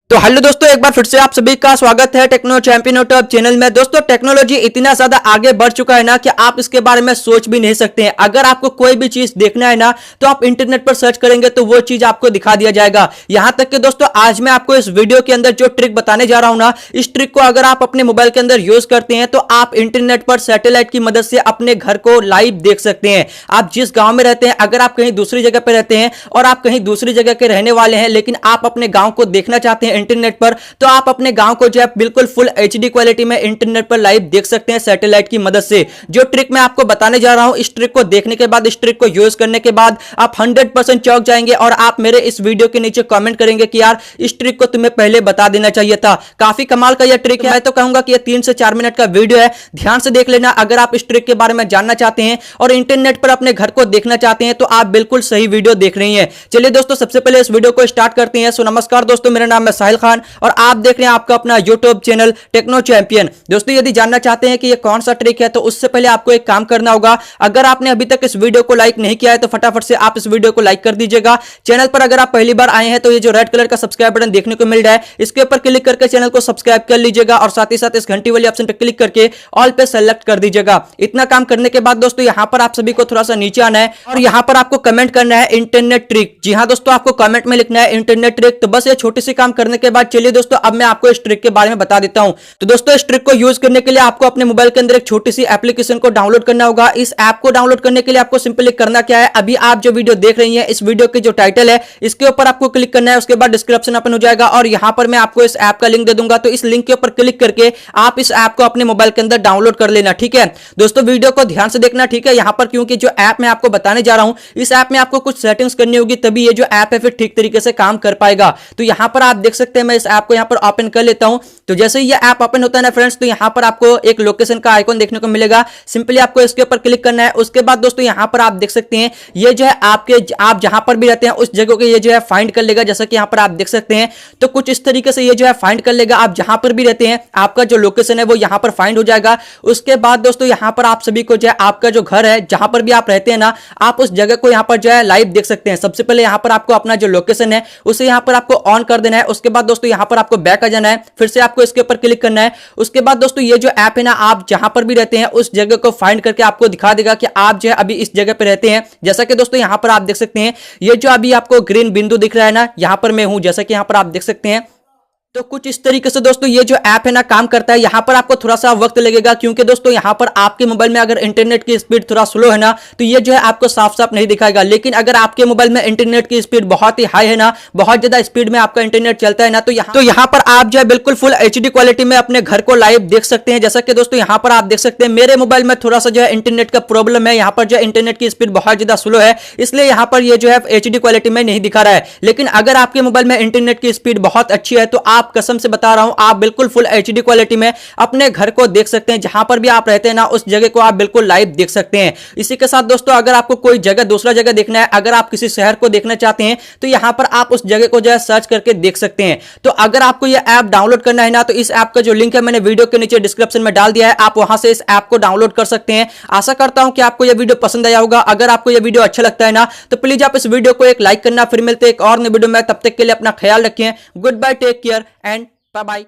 तो हेलो दोस्तों, एक बार फिर से आप सभी का स्वागत है टेक्नो चैंपियन यूट्यूब चैनल में। दोस्तों, टेक्नोलॉजी इतना ज्यादा आगे बढ़ चुका है ना कि आप इसके बारे में सोच भी नहीं सकते हैं। अगर आपको कोई भी चीज देखना है ना तो आप इंटरनेट पर सर्च करेंगे तो वो चीज आपको दिखा दिया जाएगा। यहां तक कि दोस्तों, आज मैं आपको इस वीडियो के अंदर जो ट्रिक बताने जा रहा हूं ना, इस ट्रिक को अगर आप अपने मोबाइल के अंदर यूज करते हैं तो आप इंटरनेट पर सैटेलाइट की मदद से अपने घर को लाइव देख सकते हैं। आप जिस गांव में रहते हैं, अगर आप कहीं दूसरी जगह पर रहते हैं और आप कहीं दूसरी जगह के रहने वाले हैं, लेकिन आप अपने गांव को देखना चाहते हैं इंटरनेट पर, तो आप अपने गांव को जो है बिल्कुल फुल एचडी क्वालिटी में इंटरनेट पर लाइव देख सकते हैं सैटेलाइट की मदद से। जो ट्रिक मैं आपको बताने जा रहा हूं, इस ट्रिक को देखने के बाद, इस ट्रिक को यूज करने के बाद आप 100% चौंक जाएंगे और आप मेरे इस वीडियो के नीचे कमेंट करेंगे कि यार इस ट्रिक को तुम्हें पहले बता देना चाहिए था। काफी कमाल का यह ट्रिक है। मैं तो कहूंगा कि यह 3 से 4 मिनट का वीडियो है, ध्यान से देख लेना। अगर आप इस ट्रिक के बारे में जानना चाहते हैं और इंटरनेट पर अपने घर को देखना चाहते हैं तो आप बिल्कुल सही वीडियो देख रही हैं। चलिए दोस्तों, सबसे पहले इस वीडियो को स्टार्ट करते हैं। सो नमस्कार दोस्तों, मेरा नाम है साहिल खान और आप देख रहे हैं आपका अपना यूट्यूब चैनल टेक्नो चैंपियन। दोस्तों, यदि जानना चाहते हैं कि ये कौन सा ट्रिक है तो उससे पहले आपको एक काम करना होगा। अगर आपने अभी तक इस वीडियो को लाइक नहीं किया है तो फटाफट से आप इस वीडियो को लाइक कर दीजिएगा। चैनल पर अगर आप पहली बार आए हैं तो ये जो रेड कलर का सब्सक्राइब बटन देखने को मिल रहा है, इसके ऊपर क्लिक करके चैनल को सब्सक्राइब कर लीजिएगा और साथ ही साथ इस घंटी वाली ऑप्शन पर क्लिक करके ऑल पे सेलेक्ट कर दीजिएगा। इतना काम करने के बाद दोस्तों, यहां पर आप सभी को थोड़ा सा नीचे आना है और यहां पर आपको कमेंट करना है इंटरनेट ट्रिक। जी हां दोस्तों, आपको कमेंट में लिखना है इंटरनेट ट्रिक। तो बस ये छोटी सी काम करने के बाद चलिए दोस्तों, अब मैं आपको इस ट्रिक के बारे में बता देता हूं। तो दोस्तों, इस ट्रिक को यूज करने के लिए आपको अपने मोबाइल के अंदर एक छोटी सी एप्लीकेशन को डाउनलोड करना होगा। इस ऐप को डाउनलोड करने के लिए आपको सिंपली करना क्या है, अभी आप जो वीडियो देख रही हैं, इस वीडियो की जो टाइटल है इसके ऊपर आपको क्लिक करना है। उसके बाद डिस्क्रिप्शन ओपन हो जाएगा और यहां पर मैं आपको इस ऐप का लिंक दे दूंगा। तो इस लिंक के ऊपर क्लिक करके आप इस ऐप को अपने मोबाइल के अंदर डाउनलोड कर लेना। ठीक है दोस्तों, वीडियो को ध्यान से देखना। ठीक है, यहां पर क्योंकि जो ऐप मैं आपको बताने जा रहा हूं, इस ऐप में आपको कुछ सेटिंग्स करनी होगी, तभी ये जो ऐप है फिर ठीक तरीके से काम कर पाएगा। तो यहां पर आप देख सकते हैं, मैं इस ऐप को यहां पर ओपन कर लेता हूं। तो जैसे ही ये ऐप ओपन होता है ना फ्रेंड्स, तो यहां पर आपको एक लोकेशन का आइकॉन देखने को मिलेगा। सिंपली आपको इसके ऊपर क्लिक करना है। उसके बाद दोस्तों, यहां पर आप देख सकते हैं, ये जो है आप जहां पर भी रहते हैं उस जगह को ये जो है फाइंड कर लेगा। जैसा कि यहां पर आप देख सकते हैं, तो कुछ इस तरीके से ये जो है फाइंड कर लेगा। आप जहां पर भी रहते हैं, आपका जो लोकेशन है वो यहां पर फाइंड हो जाएगा। उसके बाद दोस्तों, यहां पर आप सभी को जो है आपका जो घर है, जहां पर भी आप रहते हैं ना, आप उस जगह को यहां पर जो है लाइव देख सकते हैं। सबसे पहले यहां पर आपको अपना जो लोकेशन है उसे यहां पर आपको ऑन कर देना है। उसके बाद दोस्तों, यहां पर आपको बैक आ जाना है, फिर से आपको इसके ऊपर क्लिक करना है। उसके बाद दोस्तों, ये जो ऐप है ना, आप जहां पर भी रहते हैं उस जगह को फाइंड करके आपको दिखा देगा कि आप जो है अभी इस जगह पे रहते हैं। जैसा कि दोस्तों, यहां पर आप देख सकते हैं, ये जो अभी आपको ग्रीन बिंदु दिख रहा है ना, यहां पर मैं हूं, जैसा कि यहां पर आप देख सकते हैं। तो कुछ इस तरीके से दोस्तों ये जो ऐप है ना काम करता है। यहां पर आपको थोड़ा सा वक्त लगेगा क्योंकि दोस्तों, यहां पर आपके मोबाइल में अगर इंटरनेट की स्पीड थोड़ा स्लो है ना, तो ये जो है आपको साफ साफ नहीं दिखाएगा। लेकिन अगर आपके मोबाइल में इंटरनेट की स्पीड बहुत ही हाई है ना, बहुत ज्यादा स्पीड में आपका इंटरनेट चलता है ना, तो यहां पर आप जो है बिल्कुल फुल एचडी क्वालिटी में अपने घर को लाइव देख सकते हैं। जैसा कि दोस्तों, यहां पर आप देख सकते हैं, मेरे मोबाइल में थोड़ा सा जो है इंटरनेट का प्रॉब्लम है। यहां पर जो है इंटरनेट की स्पीड बहुत ज्यादा स्लो है, इसलिए यहां पर ये जो है एचडी क्वालिटी में नहीं दिखा रहा है। लेकिन अगर आपके मोबाइल में इंटरनेट की स्पीड बहुत अच्छी है तो आप कसम से बता रहा हूं, आप बिल्कुल फुल एचडी क्वालिटी में अपने घर को देख सकते हैं। जहां पर भी आप रहते हैं ना, उस जगह को आप बिल्कुल लाइव देख सकते हैं। इसी के साथ दोस्तों, अगर आपको कोई जगह दूसरा जगह देखना है, अगर आप किसी शहर को देखना चाहते हैं तो यहां पर आप उस जगह को जो है सर्च करके देख सकते हैं। तो अगर आपको यह ऐप डाउनलोड करना है ना, तो इस ऐप का जो लिंक है मैंने वीडियो के नीचे डिस्क्रिप्शन में डाल दिया है, आप वहां से इस ऐप को डाउनलोड कर सकते हैं। आशा करता हूं कि आपको यह वीडियो पसंद आया होगा। अगर आपको यह वीडियो अच्छा लगता है ना, तो प्लीज आप इस वीडियो को एक लाइक करना। फिर मिलते हैं एक और नई वीडियो में, तब तक के लिए अपना ख्याल रखें। Good bye, take care and bye bye.